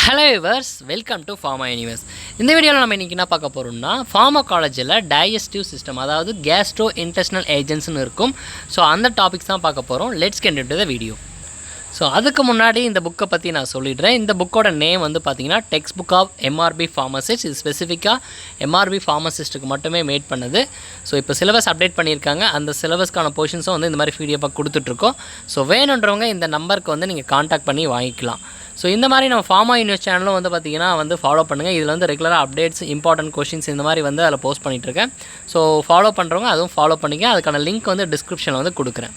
Hello viewers, welcome to pharma universe. இந்த வீடியோவில் நம்ம இன்றைக்கி என்ன பார்க்க போகிறோம்னா, ஃபார்மகாலஜியில் டைஜஸ்டிவ் சிஸ்டம், அதாவது கேஸ்ட்ரோ இன்டெஸ்டினல் ஏஜென்ட்ஸ்னு இருக்கும். ஸோ அந்த டாபிக்ஸ் தான் பார்க்க போகிறோம். Let's get into the video. So அதுக்கு முன்னாடி இந்த புக்கை பற்றி நான் சொல்லிடுறேன். இந்த புக்கோட நேம் வந்து பார்த்திங்கன்னா textbook of MRP pharmacist. இது ஸ்பெசிஃபிக்காக எம்ஆர்பி ஃபார்மசிஸ்ட்டுக்கு மட்டுமே மேட் பண்ணுது. ஸோ இப்போ சிலபஸ் அப்டேட் பண்ணியிருக்காங்க. அந்த சிலபஸ்க்கான போர்ஷன்ஸும் வந்து இந்த மாதிரி பிடிஎஃபாக கொடுத்துட்ருக்கோம். ஸோ வேணுன்றவங்க இந்த நம்பருக்கு வந்து நீங்கள் காண்டாக்ட் பண்ணி வாங்கிக்கலாம். ஸோ இந்த மாதிரி நம்ம ஃபார்மா யூனிவர்ஸ் சேனலும் வந்து பார்த்திங்கன்னா வந்து ஃபாலோ பண்ணுங்கள். இதில் வந்து ரெகுலராக அப்டேட்ஸ், இம்பார்ட்டன்ட் கொஷின்ஸ் இந்த மாதிரி வந்து அதில் போஸ்ட் பண்ணிகிட்ருக்கேன். ஸோ ஃபாலோ பண்ணுறவங்க அதுவும் ஃபாலோ பண்ணிக்க. அதுக்கான லிங்க் வந்து டிஸ்கிரிப்ஷனில் வந்து கொடுக்குறேன்.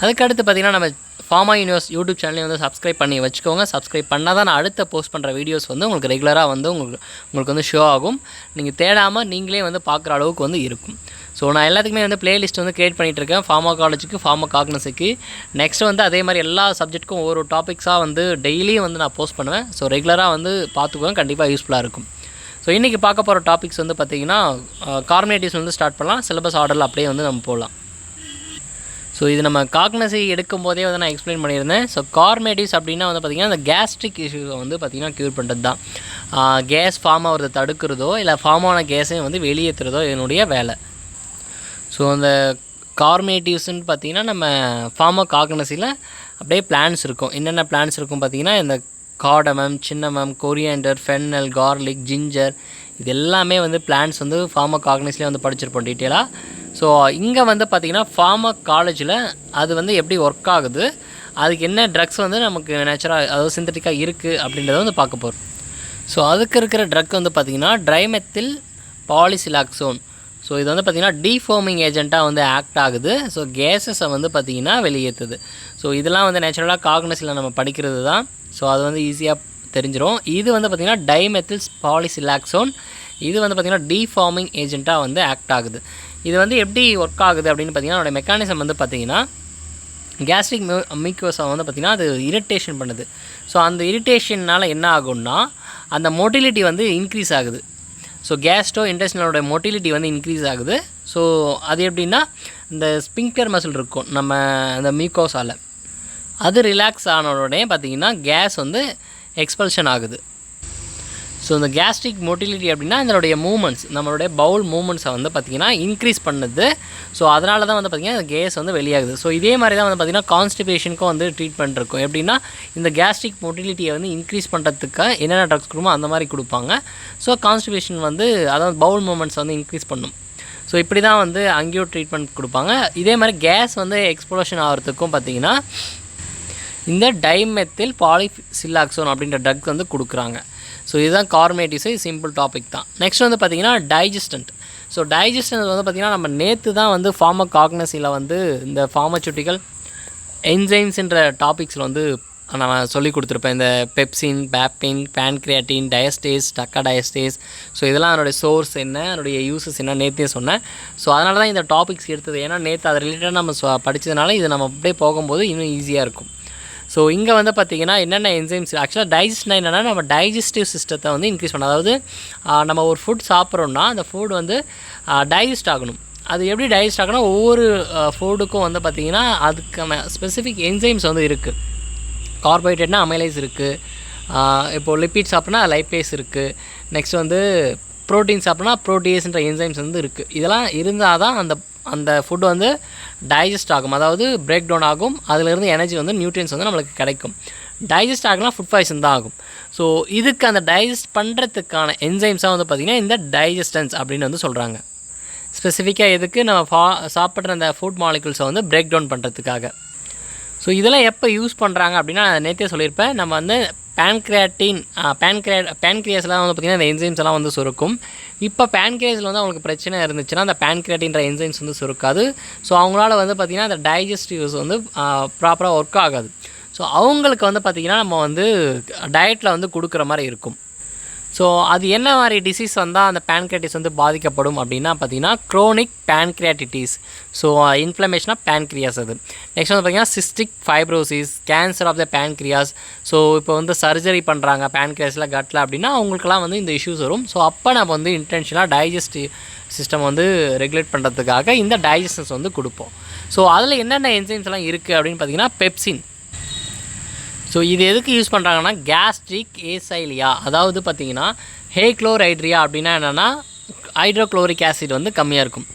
அதுக்கடுத்து பார்த்திங்கன்னா நம்ம ஃபார்மா யூனிவர்ஸ் யூடியூப் சேனலையும் வந்து சப்ஸ்கிரைப் பண்ணி வச்சுக்கோங்க. சப்ஸ்கிரைப் பண்ணால் தான் நான் அடுத்த போஸ்ட் பண்ணுற வீடியோஸ் வந்து உங்களுக்கு ரெகுலராக வந்து உங்களுக்கு வந்து ஷோ ஆகும். நீங்கள் தேடாமல் நீங்களே வந்து பார்க்குற அளவுக்கு வந்து இருக்கும். ஸோ நான் எல்லாத்துக்குமே வந்து ப்ளேலிஸ்ட் வந்து க்ரியேட் பண்ணிகிட்ருக்கேன். ஃபார்மகாலஜிக்கு, ஃபார்மகாக்னஸுக்கு. நெக்ஸ்ட் வந்து அதே மாதிரி எல்லா சப்ஜெக்ட்டுக்கும் ஒவ்வொரு டாபிக்ஸாக வந்து டெய்லியும் வந்து நான் போஸ்ட் பண்ணுவேன். ஸோ ரெகுலராக வந்து பார்த்துக்குவேன். கண்டிப்பாக யூஸ்ஃபுல்லாக இருக்கும். ஸோ இன்றைக்கி பார்க்க போகிற டாபிக்ஸ் வந்து பார்த்திங்கன்னா கார்பனேட்டிவ்ஸ் வந்து ஸ்டார்ட் பண்ணலாம். சிலபஸ் ஆர்டரில் அப்படியே வந்து நம்ம போகலாம். ஸோ இது நம்ம காக்னஸை எடுக்கும் போதே வந்து நான் எக்ஸ்பிளைன் பண்ணியிருந்தேன். ஸோ கார்பனேட்டிவ்ஸ் அப்படின்னா வந்து பார்த்திங்கன்னா அந்த கேஸ்ட்ரிக் இஷ்யூவை வந்து பார்த்திங்கன்னா க்யூர் பண்ணுறது தான். கேஸ் ஃபார்ம் ஆகிறத தடுக்கிறதோ இல்லை ஃபார்ம் ஆன கேஸையும் வந்து வெளியேற்றுறதோ என்னுடைய வேலை. ஸோ அந்த கார்பனேட்டிவ்ஸ்ன்னு பார்த்திங்கன்னா நம்ம ஃபார்மகாக்னஸில் அப்படியே பிளான்ஸ் இருக்கும். என்னென்ன பிளான்ஸ் இருக்கும் பார்த்திங்கன்னா இந்த cardamom, cinnamon, coriander, fennel, garlic, ginger, இது எல்லாமே வந்து பிளான்ஸ் வந்து ஃபார்மகாக்னஸிலே வந்து படிச்சிருப்போம் டீட்டெயிலாக. ஸோ இங்கே வந்து பார்த்திங்கன்னா ஃபார்மகாலஜியில் அது வந்து எப்படி ஒர்க் ஆகுது, அதுக்கு என்ன ட்ரக்ஸ் வந்து நமக்கு நேச்சுரலாக அதாவது சிந்தட்டிக்காக இருக்குது அப்படின்றத வந்து பார்க்க போகிறோம். ஸோ அதுக்கு இருக்கிற ட்ரக் வந்து பார்த்திங்கன்னா ட்ரைமெத்தில் பாலிசிலாக்சோன். ஸோ இது வந்து பார்த்திங்கன்னா டீஃபார்மிங் ஏஜெண்ட்டாக வந்து ஆக்ட் ஆகுது. ஸோ கேஸஸை வந்து பார்த்திங்கன்னா வெளியேற்றுது. ஸோ இதெல்லாம் வந்து நேச்சுரலாக காக்னஸில் நம்ம படிக்கிறது தான். ஸோ அது வந்து ஈஸியாக தெரிஞ்சிடும். இது வந்து பார்த்திங்கன்னா டைமெத்தில் பாலிசிலாக்சோன். இது வந்து பார்த்திங்கன்னா டீஃபார்மிங் ஏஜெண்ட்டாக வந்து ஆக்ட் ஆகுது. இது வந்து எப்படி ஒர்க் ஆகுது அப்படின்னு பார்த்திங்கன்னா அதோட மெக்கானிசம் வந்து பார்த்திங்கன்னா கேஸ்ட்ரிக் மியூக்கோஸை வந்து பார்த்திங்கன்னா அது இரிட்டேஷன் பண்ணுது. ஸோ அந்த இரிட்டேஷன்னால் என்ன ஆகும்னா அந்த மோட்டிலிட்டி வந்து இன்க்ரீஸ் ஆகுது. ஸோ கேஸ்ட்ரோ இன்டெஸ்டினலோட மோட்டிலிட்டி வந்து இன்க்ரீஸ் ஆகுது. ஸோ அது எப்படின்னா இந்த ஸ்பிங்க்டர் மசில் இருக்கும் நம்ம அந்த மியூக்கோஸால், அது ரிலாக்ஸ் ஆன உடனே பார்த்திங்கன்னா கேஸ் வந்து எக்ஸ்பல்ஷன் ஆகுது. ஸோ இந்த கேஸ்ட்ரிக் மோட்டிலிட்டி அப்படின்னா அதனுடைய மூமெண்ட்ஸ், நம்மளுடைய பவுல் மூமெண்ட்ஸை வந்து பார்த்திங்கன்னா இன்க்ரீஸ் பண்ணுது. ஸோ அதனால தான் வந்து பார்த்திங்கன்னா அந்த கேஸ் வந்து வெளியாகுது. ஸோ இதே மாதிரி தான் வந்து பார்த்திங்கன்னா கான்ஸ்டிபேஷனுக்கும் வந்து ட்ரீட்மெண்ட் இருக்கும். எப்படின்னா இந்த கேஸ்ட்ரிக் மோட்டிலிட்டியை வந்து இன்க்ரீஸ் பண்ணுறதுக்கு என்னென்ன ட்ரக்ஸ் கொடுமோ அந்த மாதிரி கொடுப்பாங்க. ஸோ கான்ஸ்டிபேஷன் வந்து அதாவது பவுல் மூமெண்ட்ஸ் வந்து இன்க்ரீஸ் பண்ணும். ஸோ இப்படி தான் வந்து அங்கேயும் ட்ரீட்மெண்ட் கொடுப்பாங்க. இதே மாதிரி கேஸ் வந்து எக்ஸ்ப்ளோஷன் ஆகிறதுக்கும் பார்த்திங்கன்னா இந்த டைமெத்தில் பாலிசிலாக்சோன் அப்படின்ற ட்ரக் வந்து கொடுக்குறாங்க. ஸோ இதுதான் கார்பனேட்டிவ்ஸு, சிம்பிள் டாபிக் தான். நெக்ஸ்ட் வந்து பார்த்திங்கன்னா டைஜஸ்டன்ட். ஸோ டைஜஸ்டன்ட் வந்து பார்த்திங்கன்னா நம்ம நேற்று தான் வந்து ஃபார்மகாக்னஸில் வந்து இந்த ஃபார்மசூட்டிக்கல் என்சைம்ஸ்ன்ற டாபிக்ஸில் வந்து நான் சொல்லி கொடுத்துருப்பேன். இந்த பெப்சின், பேப்பின், பேன்க்ரியாட்டின், டயஸ்டேஸ், டக்கா டயஸ்டேஸ். ஸோ இதெல்லாம் அதனுடைய சோர்ஸ் என்ன, அதனுடைய யூசஸ் என்ன நேற்றே சொன்னேன். ஸோ அதனால தான் இந்த டாபிக்ஸ் எடுத்தது. ஏன்னா நேற்று அதை ரிலேட்டடாக நம்ம படித்ததுனால இது நம்ம அப்படியே போகும்போது இன்னும் ஈஸியாக இருக்கும். ஸோ இங்கே வந்து பார்த்திங்கன்னா என்னென்ன என்சைம்ஸ் ஆக்சுவலாக டைஜஸ்ட்னா என்னென்னா நம்ம டைஜஸ்டிவ் சிஸ்டத்தை வந்து இன்க்ரீஸ் பண்ணணும். அதாவது நம்ம ஒரு ஃபுட் சாப்பிட்றோன்னா அந்த ஃபுட் வந்து டைஜஸ்ட் ஆகணும். அது எப்படி டைஜஸ்ட் ஆகணும், ஒவ்வொரு ஃபுட்டுக்கும் வந்து பார்த்திங்கன்னா அதுக்கான ஸ்பெசிஃபிக் என்சைம்ஸ் வந்து இருக்குது. கார்போஹைட்ரேட்னா அமைலைஸ் இருக்குது. இப்போது லிப்பிட் சாப்பிட்னா லைப்பேஸ் இருக்குது. நெக்ஸ்ட் வந்து ப்ரோட்டீன் சாப்பிட்னா ப்ரோட்டீஸ்ன்ற என்சைம்ஸ் வந்து இருக்குது. இதெல்லாம் இருந்தால் தான் அந்த ஃபுட் வந்து டைஜஸ்ட் ஆகும், அதாவது பிரேக் டவுன் ஆகும். அதிலிருந்து எனர்ஜி வந்து நியூட்ரியன்ஸ் வந்து நம்மளுக்கு கிடைக்கும். டைஜஸ்ட் ஆகலாம் ஃபுட் பாய்சன் தான் ஆகும். ஸோ இதுக்கு அந்த டைஜஸ்ட் பண்ணுறதுக்கான என்சைம்ஸாக வந்து பார்த்திங்கன்னா இந்த டைஜஸ்டன்ஸ் அப்படின்னு வந்து சொல்கிறாங்க. ஸ்பெசிஃபிக்காக எதுக்கு நம்ம சாப்பிட்ற அந்த ஃபுட் மாலிகுல்ஸை வந்து பிரேக் டவுன் பண்ணுறதுக்காக. ஸோ இதெல்லாம் எப்போ யூஸ் பண்ணுறாங்க அப்படின்னா நான் நேற்றே சொல்லியிருப்பேன். நம்ம வந்து பேன்க்ரியாஸ்லாம் வந்து பார்த்திங்கன்னா இந்த என்சைம்ஸ் எல்லாம் வந்து சுருக்கும். இப்போ பேன்க்ரியாஸில் வந்து அவங்களுக்கு பிரச்சனை இருந்துச்சுன்னா அந்த பேன்க்ரியாட்டின்ற என்சைம்ஸ் வந்து சுருக்காது. ஸோ அவங்களால வந்து பார்த்திங்கன்னா அந்த டைஜஸ்டிவ்ஸ் வந்து ப்ராப்பராக ஒர்க் ஆகாது. ஸோ அவங்களுக்கு வந்து பார்த்திங்கன்னா நம்ம வந்து டயட்டில் வந்து கொடுக்குற மாதிரி இருக்கும். ஸோ அது என்ன மாதிரி டிசீஸ் வந்தால் அந்த பேன்க்ரியாட்டிஸ் வந்து பாதிக்கப்படும் அப்படின்னா பார்த்திங்கன்னா chronic pancreatitis. So inflammation of pancreas. அது நெக்ஸ்ட் வந்து பார்த்திங்கன்னா cystic fibrosis, cancer of the pancreas. So இப்போ வந்து சர்ஜரி பண்ணுறாங்க பேன்க்ரியாஸில், கட்டில் அப்படின்னா அவங்களுக்குலாம் வந்து இந்த இஷ்யூஸ் வரும். ஸோ அப்போ நம்ம வந்து இன்டென்ஷனாக டைஜஸ்டிவ் சிஸ்டம் வந்து ரெகுலேட் பண்ணுறதுக்காக இந்த டைஜஸ்டன்ஸ் வந்து கொடுப்போம். ஸோ அதில் என்னென்ன என்சைம்ஸ் எல்லாம் இருக்குது அப்படின்னு பார்த்திங்கன்னா பெப்சின். ஸோ இது எதுக்கு யூஸ் பண்ணுறாங்கன்னா கேஸ்ட்ரிக் ஏசைலியா, அதாவது பார்த்திங்கன்னா ஹேக்ளோரைட்ரியா அப்படின்னா என்னென்னா ஹைட்ரோக்ளோரிக் ஆசிட் வந்து கம்மியாக இருக்கும்.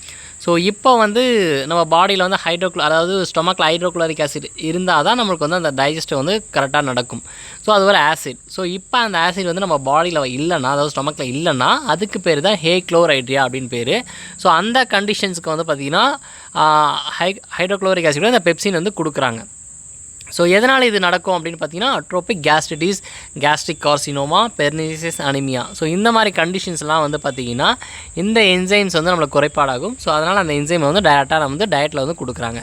ஸோ இப்போ வந்து நம்ம பாடியில் வந்து அதாவது ஸ்டொமக்கில் ஹைட்ரோக்ளோரிக் ஆசிட் இருந்தால் தான் நம்மளுக்கு வந்து அந்த டைஜஸ்ட் வந்து கரெக்டாக நடக்கும். ஸோ அது ஒரு ஆசிட். ஸோ இப்போ அந்த ஆசிட் வந்து நம்ம பாடியில் இல்லைன்னா, அதாவது ஸ்டொமக்கில் இல்லைன்னா அதுக்கு பேர் தான் ஹேக்ளோரைட்ரியா அப்படின்னு பேர். ஸோ அந்த கண்டிஷன்ஸுக்கு வந்து பார்த்திங்கன்னா ஹைட்ரோக்ளோரிக் ஆசிட் அந்த பெப்சின் வந்து கொடுக்குறாங்க. ஸோ எதனால் இது நடக்கும் அப்படின்னு பார்த்தீங்கன்னா atrophic gastritis, gastric carcinoma, pernicious anaemia. So இந்த மாதிரி கண்டிஷன்ஸ்லாம் வந்து பார்த்திங்கன்னா இந்த என்சைம்ஸ் வந்து நம்மளுக்கு குறைபாடாகும். ஸோ அதனால் அந்த என்சைமை வந்து டேரெக்டாக நம்ம வந்து டயட்டில் வந்து கொடுக்குறாங்க.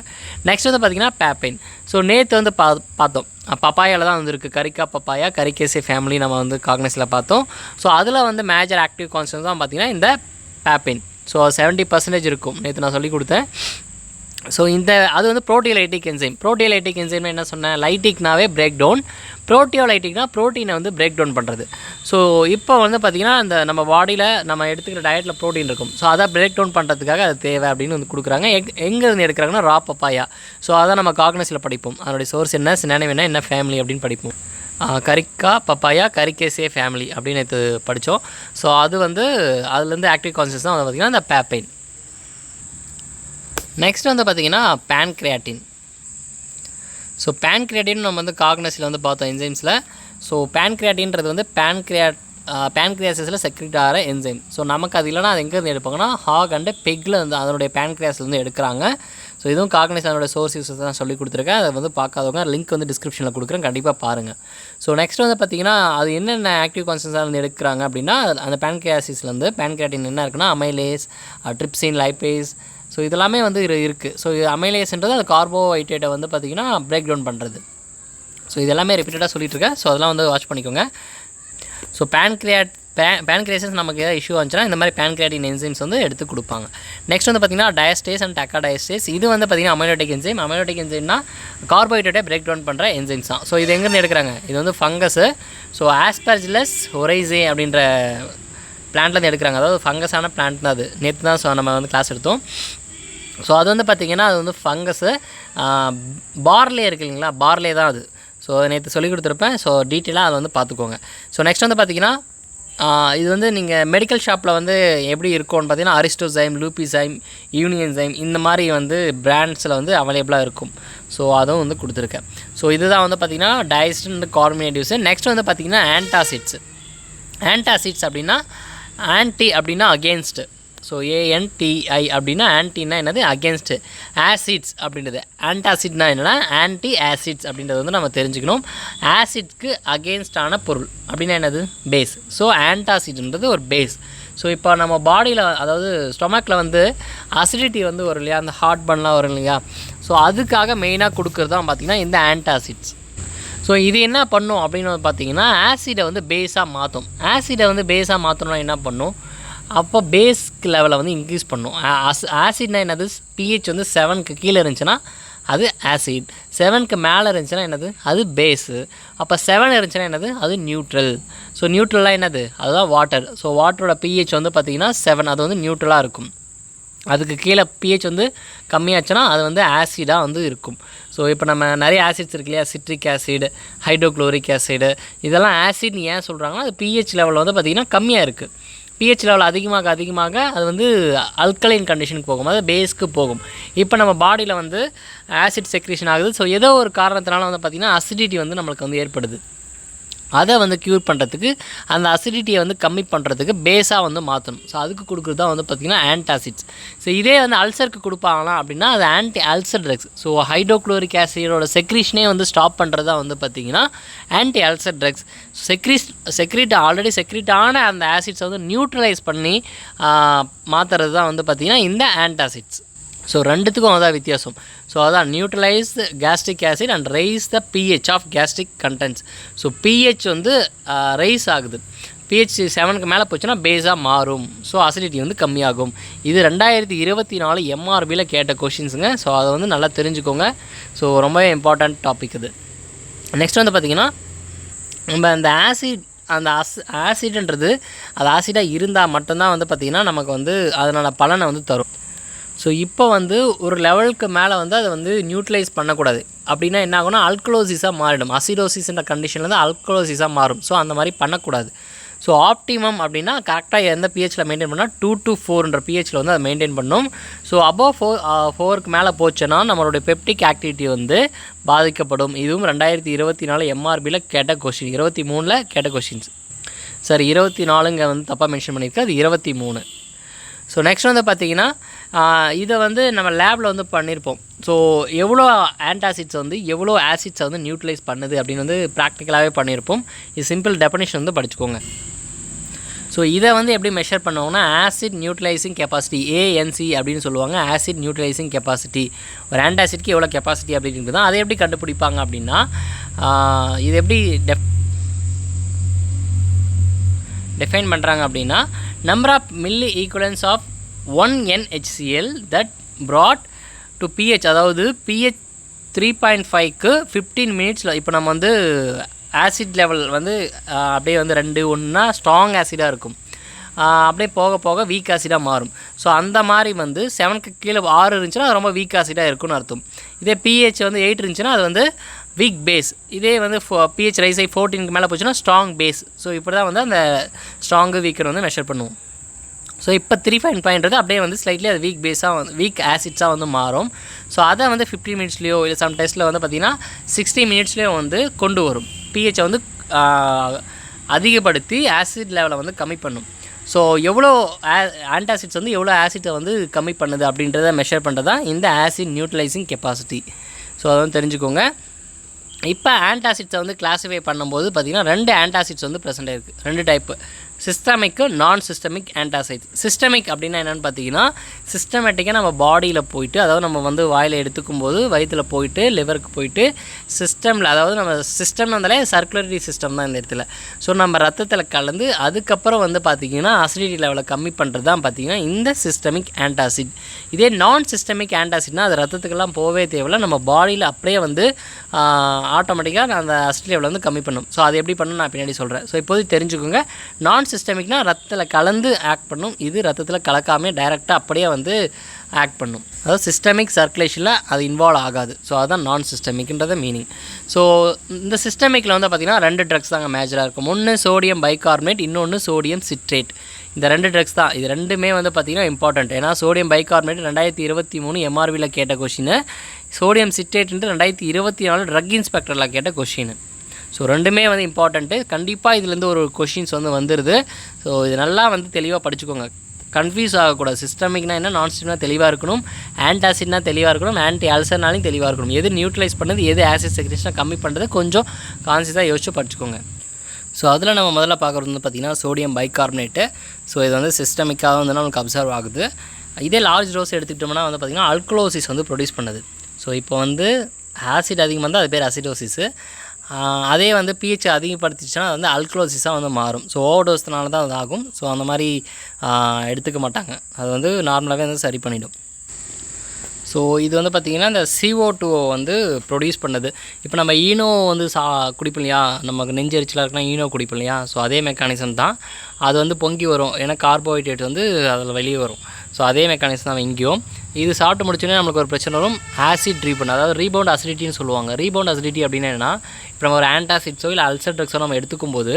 நெக்ஸ்ட் வந்து பார்த்திங்கன்னா பேப்பைன். ஸோ நேற்று வந்து பார்த்தோம் பப்பாயாவில் தான் வந்து இருக்குது, கரிக்கா பப்பாயா, கரிக்கேசே ஃபேமிலி நம்ம வந்து காக்னஸில் பார்த்தோம். ஸோ அதில் வந்து மேஜர் ஆக்டிவ் கான்ஸ்டன்ஸ் தான் பார்த்திங்கன்னா இந்த பேப்பைன். ஸோ 70% இருக்கும், நேற்று நான் சொல்லி கொடுத்தேன். ஸோ அது வந்து ப்ரோட்டியோலைட்டிக் என்சைம். ப்ரோட்டியோலைட்டிக் என்சைம்னா என்ன சொன்னேன், லைட்டிக்னாவே பிரேக் டவுன், ப்ரோட்டியோலைட்டிக்னா ப்ரோட்டீனை வந்து பிரேக் டவுன் பண்ணுறது. ஸோ இப்போ வந்து பார்த்திங்கன்னா இந்த நம்ம பாடியில் நம்ம எடுத்துக்கிற டயட்டில் ப்ரோட்டீன் இருக்கும். ஸோ அதை பிரேக் டவுன் பண்ணுறதுக்காக அது தேவை அப்படின்னு வந்து கொடுக்குறாங்க. எங்கேருந்து எடுக்கிறாங்கன்னா ரா பப்பாயா. ஸோ அதை நம்ம காக்னஸில் படிப்போம், அதனுடைய சோர்ஸ் என்ன, சினானிம் என்ன ஃபேமிலி அப்படின்னு படிப்போம். கரிக்கா பப்பாயா, கரிக்கேசே ஃபேமிலி அப்படின்னு படித்தோம். ஸோ அது வந்து அதுலேருந்து ஆக்டிவ் கான்சன்ஸ் தான் வந்து பார்த்திங்கன்னா இந்த பேப்பைன். நெக்ஸ்ட் வந்து பார்த்திங்கன்னா பேன்க்ரியாட்டின். ஸோ பேன்க்ரியாட்டின் நம்ம வந்து காக்னஸில் வந்து பார்த்தோம் என்சைம்ஸில். ஸோ பேன்க்ரியாட்டின்றது வந்து பேன்க்ரியாசிஸில் செக்ரெட் ஆகிற என்சைம். ஸோ நமக்கு அது இல்லைனா அது எங்கேருந்து எடுப்பாங்கன்னா ஹாக் அண்டு பெக்கில் வந்து அதனுடைய பேன்க்ரியாஸ்லேருந்து எடுக்கிறாங்க. ஸோ இதுவும் காக்னஸ் அதனுடைய சோர்ஸ் யூஸஸ் தான் சொல்லி கொடுத்துருக்கேன். அதை வந்து பார்க்காதவங்க லிங்க் வந்து டிஸ்கிரிப்ஷனில் கொடுக்குறேன், கண்டிப்பாக பாருங்கள். ஸோ நெக்ஸ்ட் வந்து பார்த்திங்கன்னா அது என்னென்ன ஆக்டிவ் கான்சன்ஸாக இருந்து எடுக்கிறாங்க அப்படின்னா அந்த பேன்க்ரியாசிஸ்லேருந்து பேன்க்ரியாட்டின் என்ன இருக்குன்னா அமைலேஸ், ட்ரிப்சின், லைப்பேஸ். ஸோ இதெல்லாமே வந்து இருக்குது. ஸோ இது அமைலேஸ்ன்றது அது கார்போஹைட்ரேட்டை வந்து பார்த்திங்கன்னா பிரேக் டவுன் பண்ணுறது. ஸோ இதெல்லாமே ரிப்பீட்டடாக சொல்லிட்டுருக்கேன். ஸோ அதெல்லாம் வந்து வாட்ச் பண்ணிக்கோங்க. ஸோ பேன்க்ரியாசிஸ் நமக்கு ஏதாவது இஷ்யூ வந்துச்சுன்னா இந்த மாதிரி பேன்க்ரியாட்டின் என்சைம்ஸ் வந்து எடுத்து கொடுப்பாங்க. நெக்ஸ்ட் வந்து பார்த்திங்கன்னா டயஸ்டேஸ் அண்ட் டெக்காடயஸ்டேஸ். இது வந்து பார்த்திங்கன்னா அமைலோட்டிக் என்சைம். அமைலோட்டிக் என்சைம்னா கார்போஹைட்ரேட்டை பிரேக் டவுன் பண்ணுற என்சைம்ஸ் தான். ஸோ இது எங்கேருந்து எடுக்கிறாங்க, இது வந்து ஃபங்கஸு. ஸோ ஆஸ்பெர்ஜிலஸ் ஒரைசே அப்படின்ற பிளான்ட்லேருந்து எடுக்கிறாங்க. அதாவது ஃபங்கஸான பிளான்ட் தான் அது. நேற்று தான் நம்ம வந்து கிளாஸ் எடுத்தோம். ஸோ அது வந்து பார்த்திங்கன்னா அது வந்து ஃபங்கஸு. பார்லே இருக்குது இல்லைங்களா, பார்லே தான் அது. ஸோ நேற்று சொல்லி கொடுத்துருப்பேன். ஸோ டீட்டெயிலாக அதை வந்து பார்த்துக்கோங்க. ஸோ நெக்ஸ்ட் வந்து பார்த்திங்கன்னா இது வந்து நீங்கள் மெடிக்கல் ஷாப்பில் வந்து எப்படி இருக்கும்னு பார்த்தீங்கன்னா அரிஸ்டோசைம், லூபிசைம், யூனியன்சைம் இந்த மாதிரி வந்து பிராண்ட்ஸில் வந்து அவைலபிளாக இருக்கும். ஸோ அதுவும் வந்து கொடுத்துருக்கேன். ஸோ இதுதான் வந்து பார்த்திங்கன்னா டைஸ்ட் கார்பனேட்டிவ்ஸு. நெக்ஸ்ட் வந்து பார்த்திங்கன்னா ஆன்டாசிட்ஸ். ஆன்டாசிட்ஸ் அப்படின்னா ஆன்டி அப்படின்னா அகேன்ஸ்ட்டு. ஸோ ANTI அப்படின்னா ஆன்டின்னா என்னது, அகேன்ஸ்ட்டு. ஆசிட்ஸ் அப்படின்றது ஆன்டாசிட்னா என்னென்னா ஆன்டி ஆசிட்ஸ் அப்படின்றது வந்து நம்ம தெரிஞ்சுக்கணும். ஆசிட்க்கு அகேன்ஸ்டான பொருள் அப்படின்னா என்னது, பேஸ். ஸோ ஆன்டாசிட்ன்றது ஒரு பேஸ். ஸோ இப்போ நம்ம பாடியில் அதாவது ஸ்டொமக்கில் வந்து அசிடிட்டி வந்து வரும் இல்லையா, அந்த ஹார்ட் பன்லாம் வரும் இல்லையா. ஸோ அதுக்காக மெயினாக கொடுக்குறது தான் பார்த்திங்கன்னா இந்த ஆன்டாசிட்ஸ். ஸோ இது என்ன பண்ணும் அப்படின்னு பார்த்தீங்கன்னா ஆசிடை வந்து பேஸாக மாற்றும். ஆசிடை வந்து பேஸாக மாற்றணும்னா என்ன பண்ணும், அப்போ பேஸ்க் லெவலை வந்து இன்க்ரீஸ் பண்ணும். ஆசிட்னா என்னது, pH வந்து 7க்கு கீழே இருந்துச்சுன்னா அது ஆசிட், 7க்கு மேலே இருந்துச்சுன்னா என்னது, அது பேஸு. அப்போ 7 இருந்துச்சுன்னா என்னது, அது நியூட்ரல். ஸோ நியூட்ரலாக என்னது, அதுதான் வாட்டர். ஸோ வாட்டரோட pH வந்து பார்த்திங்கன்னா 7, அது வந்து நியூட்ரலாக இருக்கும். அதுக்கு கீழே pH வந்து கம்மியாச்சுன்னா அது வந்து ஆசிடாக வந்து இருக்கும். ஸோ இப்போ நம்ம நிறைய ஆசிட்ஸ் இருக்கு இல்லையா, சிட்ரிக் ஆசிட், ஹைட்ரோக்ளோரிக் ஆசிடு, இதெல்லாம் ஆசிட்னு ஏன் சொல்கிறாங்கன்னா அது pH லெவல் வந்து பார்த்திங்கன்னா கம்மியாக இருக்குது. pH லெவல் அதிகமாக அது வந்து அல்கலைன் கண்டிஷனுக்கு போகும், அது பேஸ்க்கு போகும். இப்போ நம்ம பாடியில் வந்து ஆசிட் செக்ரேஷன் ஆகுது. ஸோ ஏதோ ஒரு காரணத்தினால வந்து பார்த்திங்கன்னா அசிடிட்டி வந்து நம்மளுக்கு வந்து ஏற்படுது. அதை வந்து க்யூர் பண்ணுறதுக்கு, அந்த அசிடிட்டியை வந்து கம்மி பண்ணுறதுக்கு பேஸாக வந்து மாற்றணும். ஸோ அதுக்கு கொடுக்குறது தான் வந்து பார்த்திங்கன்னா ஆன்டாசிட்ஸ். ஸோ இதே வந்து அல்சருக்கு கொடுப்பாங்களா அப்படின்னா அது anti ulcer drugs. So hydrochloric ஆசிடோட செக்ரீஷனே வந்து ஸ்டாப் பண்ணுறது தான் வந்து பார்த்திங்கன்னா anti ulcer drugs. Already secrete ஆன அந்த ஆசிட்ஸை வந்து நியூட்ரலைஸ் பண்ணி மாற்றுறது தான் வந்து பார்த்திங்கன்னா இந்த ஆன்டாசிட்ஸ். ஸோ ரெண்டுத்துக்கும் அதான் வித்தியாசம். ஸோ அதான் neutralise gastric acid and raise the pH of gastric contents. So pH வந்து ரைஸ் ஆகுது. pH 7க்கு மேலே போச்சுன்னா பேஸாக மாறும். ஸோ அசிடிட்டி வந்து கம்மியாகும். இது 2024 MRBயில் கேட்ட கொஷின்ஸுங்க. ஸோ அதை வந்து நல்லா தெரிஞ்சுக்கோங்க. ஸோ ரொம்பவே இம்பார்ட்டண்ட் டாபிக் இது. நெக்ஸ்ட் வந்து பார்த்திங்கன்னா நம்ம அந்த ஆசிட்ன்றது அது ஆசிடாக இருந்தால் மட்டும்தான் வந்து பார்த்திங்கன்னா நமக்கு வந்து அதனோட பலனை வந்து தரும். ஸோ இப்போ வந்து ஒரு லெவலுக்கு மேலே வந்து அதை வந்து நியூட்ரலைஸ் பண்ணக்கூடாது. அப்படின்னா என்ன ஆகும்னா அல்கலோசிஸாக மாறிடும். அசிடோசிஸ்ன்ற கண்டிஷனில் வந்து அல்கலோசிஸாக மாறும். ஸோ அந்த மாதிரி பண்ணக்கூடாது. ஸோ ஆப்டிமம் அப்படின்னா கரெக்டாக எந்த பிஹெச்சில் மெயின்டைன் பண்ணால் 2 to 4ன்ற பிஹெச்சில் வந்து அதை மெயின்டைன் பண்ணும். ஸோ அபவ் 4க்கு மேலே போச்சுன்னா நம்மளுடைய பெப்டிக் ஆக்டிவிட்டி வந்து பாதிக்கப்படும். இதுவும் 2024 எம்ஆர்பியில் கேட்ட கொஷின். 23ல் கேட்ட கொஷின்ஸ். சரி, 24ங்க வந்து தப்பாக மென்ஷன் பண்ணியிருக்கு, அது 23. ஸோ நெக்ஸ்ட் வந்து பார்த்திங்கன்னா இதை வந்து நம்ம லேபில் வந்து பண்ணியிருப்போம். ஸோ எவ்வளோ ஆன்டாசிட்ஸ் வந்து எவ்வளோ ஆசிட்ஸை வந்து நியூட்ரலைஸ் பண்ணுது அப்படின்னு வந்து ப்ராக்டிக்கலாகவே பண்ணியிருப்போம். இது சிம்பிள் டெஃபனிஷன் வந்து படிச்சுக்கோங்க. ஸோ இதை வந்து எப்படி மெஷர் பண்ணுவாங்கன்னா ஆசிட் நியூட்ரலைசிங் கெப்பாசிட்டி, ஏஎன்சி அப்படின்னு சொல்லுவாங்க. ஆசிட் நியூட்ரலைசிங் கெப்பாசிட்டி, ஒரு ஆன்டாசிட்க்கு எவ்வளோ கெப்பாசிட்டி அப்படின்றது தான். அதை எப்படி கண்டுபிடிப்பாங்க அப்படின்னா இது எப்படி டிஃபைன் பண்ணுறாங்க அப்படின்னா number of milliequivalents of 1 NHCl that brought to pH, அதாவது pH 3.5க்கு 15 மினிட்ஸில். இப்போ நம்ம வந்து ஆசிட் லெவல் வந்து அப்படியே வந்து 2 1னா ஸ்ட்ராங் ஆசிடாக இருக்கும், அப்படியே போக போக வீக் ஆசிடாக மாறும். ஸோ அந்த மாதிரி வந்து 7க்கு கீழே 6 இருந்துச்சுன்னா அது ரொம்ப வீக் ஆசிடாக இருக்குன்னு அர்த்தம். இதே pH வந்து 8 இருந்துச்சுன்னா அது வந்து வீக் பேஸ். இதே வந்து pH ரைஸ் ஆகி 14க்கு மேலே போச்சுன்னா ஸ்ட்ராங் பேஸ். ஸோ இப்படி தான் வந்து அந்த ஸ்ட்ராங்கு வீக்கர் வந்து மெஷர் பண்ணுவோம். ஸோ இப்போ 3.5ன்றது அப்படியே வந்து ஸ்லைட்லி அது வீக் பேஸாக வந்து வீக் ஆசிட்ஸாக வந்து மாறும். ஸோ அதை வந்து 15 மினிட்ஸ்லேயோ இல்லை சம் டெஸ்ட்டில் வந்து பார்த்திங்கன்னா 60 மினிட்ஸ்லேயோ வந்து கொண்டு வரும். pHஐ வந்து அதிகப்படுத்தி ஆசிட் லெவலை வந்து கம்மி பண்ணும். ஸோ எவ்வளோ ஆன்டாசிட்ஸ் வந்து எவ்வளோ ஆசிட்டை வந்து கம்மி பண்ணுது அப்படின்றத மெஷர் பண்ணுறது தான் இந்த ஆசிட் நியூட்ரலைசிங் கெப்பாசிட்டி. ஸோ அதை வந்து தெரிஞ்சுக்கோங்க. இப்போ ஆன்டாசிட்ஸை வந்து கிளாஸிஃபை பண்ணும்போது பார்த்திங்கன்னா 2 ஆன்டாசிட்ஸ் வந்து ப்ரெசென்ட் இருக்குது. 2 டைப்பு, சிஸ்டமிக்கு நான் சிஸ்டமிக் ஆன்டாசைட்ஸ். சிஸ்டமிக் அப்படின்னா என்னென்னு பார்த்தீங்கன்னா சிஸ்டமேட்டிக்காக நம்ம பாடியில் போயிட்டு, அதாவது நம்ம வந்து வாயில் எடுத்துக்கும் போது வயிற்றில் போயிட்டு லிவருக்கு போயிட்டு சிஸ்டமில், அதாவது நம்ம சிஸ்டம் வந்தாலே சர்க்குலரி சிஸ்டம் தான் இந்த இடத்துல. ஸோ நம்ம ரத்தத்தில் கலந்து அதுக்கப்புறம் வந்து பார்த்திங்கன்னா அசிடிட்டி லெவலை கம்மி பண்ணுறது தான் பார்த்திங்கன்னா இந்த சிஸ்டமிக் ஆன்டாசிட். இதே நான் சிஸ்டமிக் ஆன்டாசிட்னால் அது ரத்தத்துக்கெல்லாம் போகவே தேவையில்லை, நம்ம பாடியில் அப்படியே வந்து ஆட்டோமேட்டிக்காக அந்த அசிடிட்டி லெவலை வந்து கம்மி பண்ணும். ஸோ அது எப்படி பண்ணணும் நான் பின்னாடி சொல்கிறேன். ஸோ இப்போது தெரிஞ்சுக்கோங்க. நான் சிஸ்டமிக்னா ரத்தத்தில் கலந்து ஆக்ட் பண்ணும், இது ரத்தத்தில் கலக்காமே டைரெக்டாக அப்படியே வந்து ஆக்ட் பண்ணும். அதாவது சிஸ்டமிக் சர்க்குலேஷனில் அது இன்வால்வ் ஆகாது. ஸோ அதுதான் நான் சிஸ்டமிக்ன்றத மீனிங். ஸோ இந்த சிஸ்டமிக்கில் வந்து பார்த்திங்கன்னா 2 ட்ரக்ஸ் தாங்க மேஜராக இருக்கும். ஒன்று சோடியம் பைகார்பனேட், இன்னொன்று சோடியம் சிட்ரேட். இந்த 2 ட்ரக்ஸ் தான். இது ரெண்டுமே வந்து பார்த்திங்கன்னா இம்பார்ட்டண்ட். ஏன்னா சோடியம் பைகார்பனேட் 2023 எம்ஆர்பியில் கேட்ட கொஷின், சோடியம் சிட்ரேட்ன்ட்டு 2024 ட்ரக் இன்ஸ்பெக்டரில் கேட்ட கொஷின். ஸோ ரெண்டுமே வந்து இம்பார்ட்டண்ட்டு. கண்டிப்பாக இதுலேருந்து ஒரு கொஷின்ஸ் வந்து வந்துடுது. ஸோ இது நல்லா வந்து தெளிவாக படிச்சுக்கோங்க, கன்ஃபியூஸ் ஆகக்கூடாது. சிஸ்டமிக்னா என்ன, நான் சிஸ்டம்னா தெளிவாக இருக்கணும், ஆன்டாசிட்னா தெளிவாக இருக்கணும், ஆன்டி அல்சர்னாலையும் தெளிவாக இருக்கணும். எது நியூட்ரலைஸ் பண்ணுறது, எது ஆசிட் செக்ரேஷனாக கம்மி பண்ணுறது கொஞ்சம் கான்சியஸாக யோசிச்சு படிச்சுக்கோங்க. ஸோ அதில் நம்ம முதல்ல பார்க்குறது வந்து பார்த்திங்கன்னா சோடியம் பைகார்பனேட்டு. ஸோ இது வந்து சிஸ்டமிக்காக வந்து நமக்கு அப்சர்வ் ஆகுது. இதே லார்ஜ் டோஸ் எடுத்துக்கிட்டோம்னா வந்து பார்த்திங்கன்னா அல்கலோசிஸ் வந்து ப்ரொடியூஸ் பண்ணுது. ஸோ இப்போ வந்து ஆசிட் அதிகமாக இருந்தால் அது பேர் அசிடோசிஸு. அதே வந்து pH அதிகப்படுத்திச்சுன்னா அது வந்து அல்கலோசிஸாக வந்து மாறும். ஸோ ஓவர்டோஸ்னால தான் அது ஆகும். ஸோ அந்த மாதிரி எடுத்துக்க மாட்டாங்க, அது வந்து நார்மலாகவே வந்து சரி பண்ணிவிடும். ஸோ இது வந்து பார்த்திங்கன்னா இந்த CO2 வந்து ப்ரொடியூஸ் பண்ணுது. இப்போ நம்ம ஈனோ வந்து குடிப்போம் இல்லையா, நமக்கு நெஞ்செரிச்சலாக இருக்குன்னா ஈனோ குடிப்போம் இல்லையா. ஸோ அதே மெக்கானிசம் தான், அது வந்து பொங்கி வரும், ஏன்னா கார்போஹைட்ரேட் வந்து அதில் வெளியே வரும். ஸோ அதே மெக்கானிசம் தான் இங்கேயும். இது சாப்பிட்டு முடிச்சோன்னே நம்மளுக்கு ஒரு பிரச்சனை வரும், ஆசிட் ரீபவுண்ட், அதாவது ரீபவுண்ட் அசிடிட்டின்னு சொல்லுவாங்க. ரீபவுண்ட் அசிடிட்டி அப்படின்னா என்னென்னா, இப்போ நம்ம ஒரு ஆன்டாசிட்ஸோ இல்லை அல்சர் ட்ரக்ஸோ நம்ம எடுத்துக்கும் போது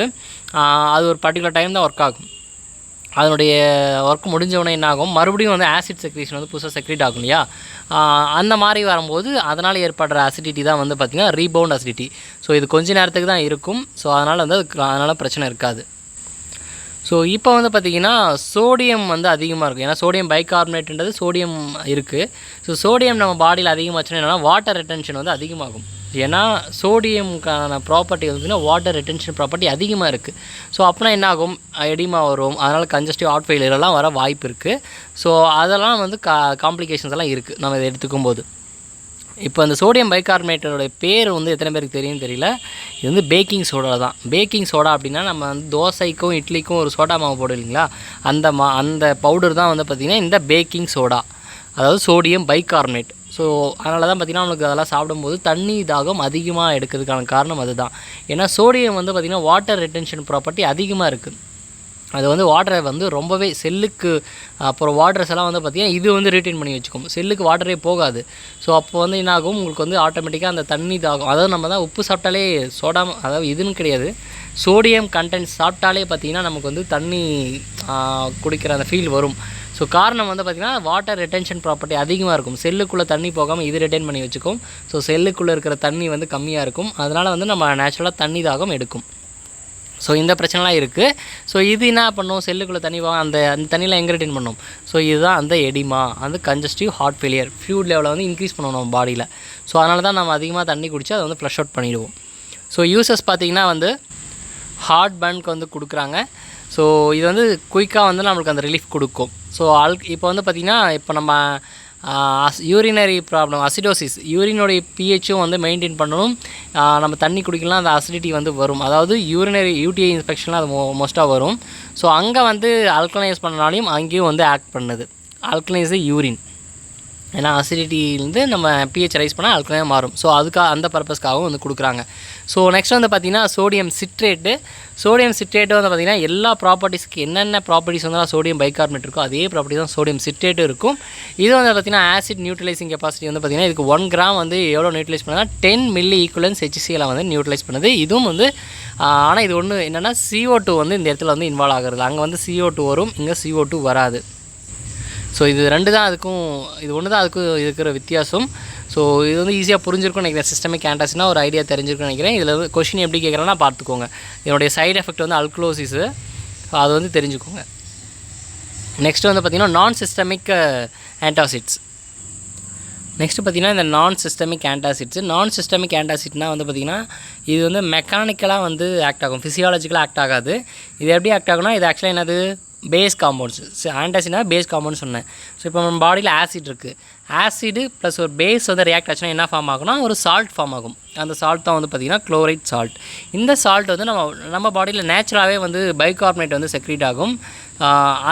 அது ஒரு பர்டிகுலர் டைம் தான் ஒர்க் ஆகும். அதனுடைய ஒர்க் முடிஞ்சவொடனே என்ன ஆகும், மறுபடியும் வந்து ஆசிட் செக்ரேஷன் வந்து புதுசாக செக்ரேட் ஆகும் இல்லையா. அந்த மாதிரி வரும்போது அதனால் ஏற்படுற அசிடிட்டி தான் வந்து பார்த்திங்கன்னா ரீபவுண்ட் அசிடிட்டி. ஸோ இது கொஞ்ச நேரத்துக்கு தான் இருக்கும். ஸோ அதனால் வந்து அதனால் பிரச்சனை இருக்காது. ஸோ இப்போ வந்து பார்த்திங்கன்னா சோடியம் வந்து அதிகமாக இருக்கும், ஏன்னா சோடியம் பைகார்பனேட்ன்றது சோடியம் இருக்குது. ஸோ சோடியம் நம்ம பாடியில் அதிகமாச்சுன்னா என்னென்னா வாட்டர் ரிட்டென்ஷன் வந்து அதிகமாகும். ஏன்னா சோடியம்க்கான ப்ராப்பர்ட்டி வந்துன்னா வாட்டர் ரிட்டென்ஷன் ப்ராப்பர்ட்டி அதிகமாக இருக்குது. ஸோ அப்படின்னா என்ன ஆகும், எடிமா வரும், அதனால் கன்ஜஸ்டிவ் ஹார்ட் ஃபெயிலியரெல்லாம் வர வாய்ப்பு இருக்குது. ஸோ அதெல்லாம் வந்து காம்ப்ளிகேஷன்ஸ் எல்லாம் இருக்குது நம்ம இதை எடுத்துக்கும் போது. இப்போ அந்த சோடியம் பைகார்பனேட்டோடைய பேர் வந்து எத்தனை பேருக்கு தெரியும்னு தெரியல. இது வந்து பேக்கிங் சோடா தான். பேக்கிங் சோடா அப்படின்னா நம்ம வந்து தோசைக்கும் இட்லிக்கும் ஒரு சோடா மாவு போடும் இல்லைங்களா, அந்த பவுடர் தான் வந்து பார்த்திங்கன்னா இந்த பேக்கிங் சோடா, அதாவது சோடியம் பைகார்பனேட். ஸோ அதனால தான் பார்த்திங்கன்னா நம்மளுக்கு அதெல்லாம் சாப்பிடும்போது தண்ணி தாகம் அதிகமாக எடுக்கிறதுக்கான காரணம் அதுதான். ஏன்னா சோடியம் வந்து பார்த்திங்கன்னா வாட்டர் ரிட்டென்ஷன் ப்ராப்பர்ட்டி அதிகமாக இருக்குது. அது வந்து வாட்டரை வந்து ரொம்பவே செல்லுக்கு அப்புறம் வாட்டர்ஸ் எல்லாம் வந்து பார்த்திங்கன்னா இது வந்து ரீட்டைன் பண்ணி வச்சுக்கும். செல்லுக்கு வாட்டரே போகாது. ஸோ அப்போ வந்து என்ன ஆகும், உங்களுக்கு வந்து ஆட்டோமேட்டிக்காக அந்த தண்ணி தாகும். அதாவது நம்ம தான் உப்பு சாப்பிட்டாலே அதாவது இதுன்னு கிடையாது, சோடியம் கண்டென்ட் சாப்பிட்டாலே பார்த்திங்கன்னா நமக்கு வந்து தண்ணி குடிக்கிற அந்த ஃபீல் வரும். ஸோ காரணம் வந்து பார்த்திங்கன்னா வாட்டர் ரிட்டென்ஷன் ப்ராப்பர்ட்டி அதிகமாக இருக்கும். செல்லுக்குள்ளே தண்ணி போகாமல் இது ரிட்டைன் பண்ணி வச்சுக்கும். ஸோ செல்லுக்குள்ளே இருக்கிற தண்ணி வந்து கம்மியாக இருக்கும். அதனால் வந்து நம்ம நேச்சுரலாக தண்ணி தாகம் எடுக்கும். ஸோ இந்த பிரச்சனைலாம் இருக்குது. ஸோ இது என்ன பண்ணும், செல்லுக்குள்ளே தண்ணி அந்த தண்ணியில் எங்கே ரிட்டைன் பண்ணணும். ஸோ இதுதான் அந்த எடிமா, அந்த கன்ஜஸ்டிவ் ஹார்ட் ஃபெயிலியர், ஃப்ளூயிட் லெவலை வந்து இன்க்ரீஸ் பண்ணணும் நம்ம பாடியில். ஸோ அதனால தான் நம்ம அதிகமாக தண்ணி குடித்து அதை வந்து ஃப்ளஷ் அவுட் பண்ணிவிடுவோம். ஸோ யூசஸ் பார்த்திங்கன்னா வந்து ஹார்ட் பர்னுக்கு வந்து கொடுக்குறாங்க. ஸோ இது வந்து குயிக்காக வந்து நம்மளுக்கு அந்த ரிலீஃப் கொடுக்கும். ஸோ இப்போ வந்து பார்த்திங்கன்னா இப்போ நம்ம யூரினரி ப்ராப்ளம், அசிடோசிஸ், யூரினோடைய பிஹெச்சும் வந்து மெயின்டைன் பண்ணணும். நம்ம தண்ணி குடிக்கலாம், அந்த அசிடிட்டி வந்து வரும். அதாவது யூரினரி யூடிஐ இன்ஸ்பெக்ஷன்லாம் அது மோஸ்ட்டாக வரும். ஸோ அங்கே வந்து அல்கலைஸ் பண்ணனாலையும் அங்கேயும் வந்து ஆக்ட் பண்ணுது. அல்கலைஸ் யூரின், ஏன்னா அசிடிட்டிலேருந்து நம்ம பிஹெச் ரைஸ் பண்ணால் அல்கலைனாக மாறும். ஸோ அதுக்காக அந்த பர்பஸ்க்காகவும் வந்து கொடுக்குறாங்க. ஸோ நெக்ஸ்ட் வந்து பார்த்திங்கன்னா சோடியம் சிட்ரேட்டு. சோடியம் சிட்ரேட்டு வந்து பார்த்திங்கன்னா எல்லா ப்ராப்பர்ட்டிஸ்க்கு என்னென்ன ப்ராப்பர்ட்டிஸ் வந்து சோடியம் பைகார்பனேட் இருக்கோ அதே ப்ராப்பர்ட்டி தான் சோடியம் சிட்ரேட்டும் இருக்கும். இது வந்து பார்த்திங்கன்னா ஆசிட் நியூட்ரலைசிங் கெப்பாசிட்டி வந்து பார்த்திங்கன்னா இதுக்கு 1 கிராம் வந்து எவ்வளோ நியூட்ரலைஸ் பண்ணால் 10 மில்லி ஈக்குவலன்ஸ் HCl வந்து நியூட்ரலைஸ் பண்ணுது. இதுவும் வந்து ஆனால் இது ஒன்று என்னென்னா CO2 வந்து இந்த இடத்துல வந்து இன்வால்வ் ஆகிறது. அங்கே வந்து CO2 வரும், இங்கே CO2 வராது. ஸோ இது ரெண்டு தான் அதுக்கும், இது ஒன்று தான் அதுக்கும் இருக்கிற வித்தியாசம். ஸோ இது வந்து ஈஸியாக புரிஞ்சிருக்கும்னு நினைக்கிறேன். சிஸ்டமிக் ஆன்டாசிட்னா ஒரு ஐடியா தெரிஞ்சிருக்குன்னு நினைக்கிறேன். இதில் வந்து கொஷின் எப்படி கேட்குறேன்னா பார்த்துக்கோங்க. இதனுடைய சைடு எஃபெக்ட் வந்து அல்க்ளோசிஸு, அது வந்து தெரிஞ்சுக்கோங்க. நெக்ஸ்ட்டு வந்து பார்த்திங்கன்னா நான் சிஸ்டமிக் ஆன்டாசிட்ஸ். நெக்ஸ்ட்டு பார்த்திங்கன்னா இந்த நான் சிஸ்டமிக் ஆன்டாசிட்னால் வந்து பார்த்திங்கன்னா இது வந்து மெக்கானிக்கலாக வந்து ஆக்ட் ஆகும், ஃபிசியாலஜிக்கலாக ஆக்ட் ஆகாது. இது எப்படி ஆக்ட் ஆகும்னா இது ஆக்சுவலாக என்னது, பேஸ் காம்பவுண்ட்ஸ். ஆன்டாசிட்னா பேஸ் காம்பவுண்ட்ஸ் சொன்னேன். ஸோ இப்போ நம்ம பாடியில் ஆசிட் இருக்குது, ஆசிடு ப்ளஸ் ஒரு பேஸ் வந்து ரியாக்ட் ஆச்சுன்னா என்ன ஃபார்ம் ஆகும்னா ஒரு சால்ட் ஃபார்ம் ஆகும். அந்த சால்ட் தான் வந்து பார்த்திங்கன்னா குளோரைட் சால்ட். இந்த சால்ட் வந்து நம்ம பாடியில் நேச்சுரலாகவே வந்து பைகார்பனேட் வந்து செக்ரீட் ஆகும்.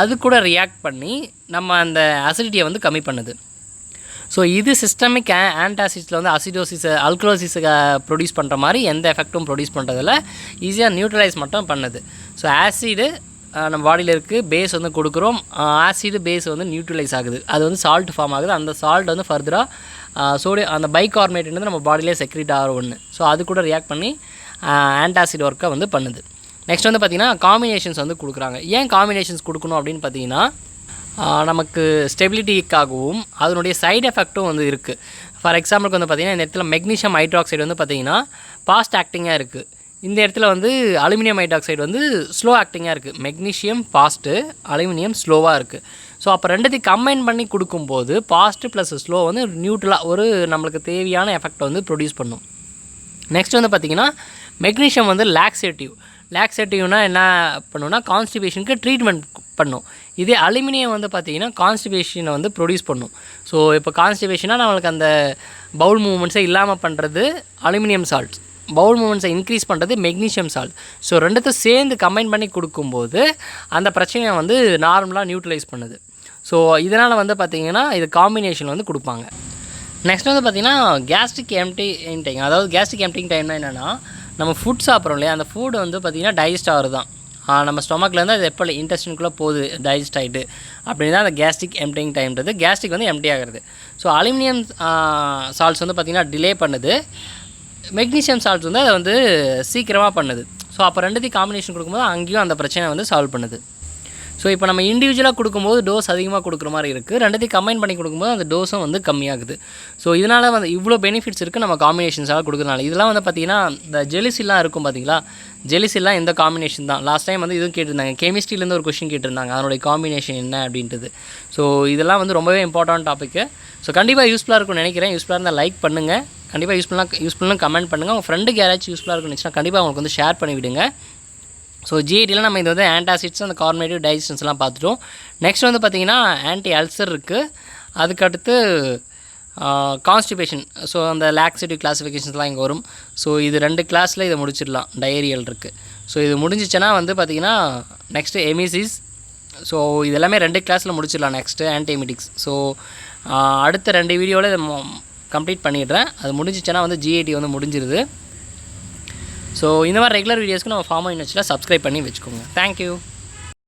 அது கூட ரியாக்ட் பண்ணி நம்ம அந்த அசிடிட்டியை வந்து கம்மி பண்ணுது. ஸோ இது சிஸ்டமிக் ஆன்டாசிட்ஸில் வந்து அசிடோசிஸை அல்க்ளோசிஸை ப்ரொடியூஸ் பண்ணுற மாதிரி எந்த எஃபெக்ட்டும் ப்ரொடியூஸ் பண்ணுறதில்ல, ஈஸியாக நியூட்ரலைஸ் மட்டும் பண்ணுது. ஸோ ஆசிடு நம்ம பாடியில் இருக்குது, பேஸ் வந்து கொடுக்குறோம், ஆசிடு பேஸ் வந்து நியூட்ரலைஸ் ஆகுது, அது வந்து சால்ட் ஃபார்ம் ஆகுது. அந்த சால்ட் வந்து ஃபர்தராக அந்த பைகார்பனேட் வந்து நம்ம பாடியிலே செக்ரீட் ஆகிற ஒன்று. ஸோ அது கூட ரியாக்ட் பண்ணி ஆன்டாசிட் ஒர்க்கை வந்து பண்ணுது. நெக்ஸ்ட் வந்து பார்த்திங்கன்னா காம்பினேஷன்ஸ் வந்து கொடுக்குறாங்க. ஏன் காம்பினேஷன்ஸ் கொடுக்கணும் அப்படின்னு பார்த்தீங்கன்னா நமக்கு ஸ்டெபிலிட்டிக்காகவும் அதனுடைய சைடு எஃபெக்ட்டும் வந்து இருக்குது. ஃபார் எக்ஸாம்பிளுக்கு வந்து பார்த்திங்கன்னா இந்த இடத்துல மெக்னீஷியம் ஹைட்ராக்சைடு வந்து பார்த்திங்கன்னா ஃபாஸ்ட் ஆக்டிங்காக இருக்குது. இந்த இடத்துல வந்து அலுமினியம் ஹைட்ராக்சைடு வந்து ஸ்லோ ஆக்டிங்காக இருக்குது. மெக்னீஷியம் ஃபாஸ்ட்டு, அலுமினியம் ஸ்லோவாக இருக்குது. ஸோ அப்போ ரெண்டுத்தையும் கம்பைன் பண்ணி கொடுக்கும்போது ஃபாஸ்ட்டு ப்ளஸ் ஸ்லோ வந்து நியூட்ரலாக ஒரு நம்மளுக்கு தேவையான எஃபெக்டை வந்து ப்ரொடியூஸ் பண்ணும். நெக்ஸ்ட் வந்து பார்த்திங்கன்னா மெக்னீஷியம் வந்து லாக்ஸேட்டிவ்னா என்ன பண்ணுன்னா கான்ஸ்டிபேஷனுக்கு ட்ரீட்மெண்ட் பண்ணும். இதே அலுமினியம் வந்து பார்த்திங்கன்னா கான்ஸ்டிபேஷனை வந்து ப்ரொடியூஸ் பண்ணும். ஸோ இப்போ கான்ஸ்டிபேஷனாக நம்மளுக்கு அந்த பவுல் மூவ்மெண்ட்ஸை இல்லாமல் பண்ணுறது அலுமினியம் சால்ட், பவுல் மூமெண்ட்ஸை இன்க்ரீஸ் பண்ணுறது மெக்னீஷியம் சால்ட். ஸோ ரெண்டுத்தையும் சேர்ந்து கம்பைன் பண்ணி கொடுக்கும்போது அந்த பிரச்சனையை வந்து நார்மலாக நியூட்ரலைஸ் பண்ணுது. ஸோ இதனால் வந்து பார்த்திங்கன்னா இது காம்பினேஷன் வந்து கொடுப்பாங்க. நெக்ஸ்ட் வந்து பார்த்திங்கன்னா கேஸ்ட்ரிக் எம்ப்டிங் டைம். அதாவது கேஸ்ட்ரிக் எம்ப்டிங் டைம்னா என்னென்னா நம்ம ஃபுட் சாப்பிட்றோம் இல்லையா, அந்த ஃபுட் வந்து பார்த்திங்கன்னா டைஜஸ்ட் ஆகிறது தான். நம்ம ஸ்டொமக்லேருந்து அது எப்போ இன்டெஸ்டின்குள்ளே போகுது டைஜஸ்ட் ஆகிட்டு அப்படின்னு தான் அந்த கேஸ்ட்ரிக் எம்ப்டிங் டைம்ன்றது. கேஸ்ட்ரிக் வந்து எம்ப்டி ஆகிறது. ஸோ அலுமினியம் சால்ட்ஸ் வந்து பார்த்திங்கன்னா டிலே பண்ணுது, மெக்னீஷியம் சால்ட்ஸ் வந்து அதை வந்து சீக்கிரமாக பண்ணுது. ஸோ அப்போ ரெண்டுத்தையும் காம்பினேஷன் கொடுக்கும்போது அங்கேயும் அந்த பிரச்சனை வந்து சால்வ் பண்ணுது. ஸோ இப்போ நம்ம இண்டிவிஜுவலாக கொடுக்கும்போது டோஸ் அதிகமாக கொடுக்குற மாதிரி இருக்குது, ரெண்டுத்தையும் கம்பைன் பண்ணி கொடுக்கும்போது அந்த டோஸும் வந்து கம்மியாகுது. ஸோ இதனால் வந்து இவ்வளோ பெனிஃபிட்ஸ் இருக்குது நம்ம காம்பினேஷன்ஸாக கொடுக்குறதுனால. இதெல்லாம் வந்து பார்த்திங்கன்னா இந்த ஜெலிசில்லாம் இருக்கும் பார்த்திங்களா, ஜெலிசில்லாம் இந்த காம்பினேஷன் தான். லாஸ்ட் டைம் வந்து இதுவும் கேட்டிருந்தாங்க, கெமிஸ்ட்ரியிலேருந்து ஒரு கொஷின் கேட்டிருந்தாங்க, அதனுடைய காம்பினேஷன் என்ன அப்படின்றது. ஸோ இதெல்லாம் வந்து ரொம்பவே இம்பார்ட்டன்ட் டாப்பிக்கு. ஸோ கண்டிப்பாக யூஸ்ஃபுல்லாக இருக்கும்னு நினைக்கிறேன். யூஸ்ஃபுல்லாக இருந்தால் லைக் பண்ணுங்கள், கண்டிப்பாக யூஸ்ஃபுல்லாக கமெண்ட் பண்ணுங்கள். உங்கள் ஃப்ரெண்டுக்கு யாராச்சும் யூஸ்ஃபுல்லாக இருக்குன்னு கண்டிப்பாக அவங்களுக்கு வந்து ஷேர் பண்ணி விடுங்க. ஸோ ஜிஐடியில் நம்ம இது வந்து ஆன்டாசிட்ஸ், அந்த கார்பனேட்டிவ் டைஜஷன்ஸ்லாம் பார்த்துட்டோம். நெக்ஸ்ட் வந்து பார்த்திங்கன்னா ஆன்டி அல்சர் இருக்குது, அதுக்கடுத்து கான்ஸ்டிபேஷன். ஸோ அந்த லாக்ஸேட்டிவ் கிளாஸிஃபிகேஷன்ஸ்லாம் இங்கே வரும். ஸோ இது 2 கிளாஸில் இதை முடிச்சிடலாம், டயரியல் இருக்குது. ஸோ இது முடிஞ்சிச்சுன்னா வந்து பார்த்திங்கன்னா நெக்ஸ்ட்டு எமிசிஸ். ஸோ இது எல்லாமே 2 கிளாஸில் முடிச்சிடலாம். நெக்ஸ்ட்டு ஆன்டிஎமிட்டிக்ஸ். ஸோ அடுத்த 2 வீடியோவில் இதை கம்ப்ளீட் பண்ணிடுறேன். அது முடிஞ்சிச்சுன்னா வந்து ஜிஐடி வந்து முடிஞ்சிருது. ஸோ இந்த மாதிரி ரெகுலர் வீடியோஸ்க்கு நம்ம ஃபார்மா யூனிவர்சிட்டியில் சப்ஸ்கிரைப் பண்ணி வச்சுக்கோங்க. தேங்க்யூ.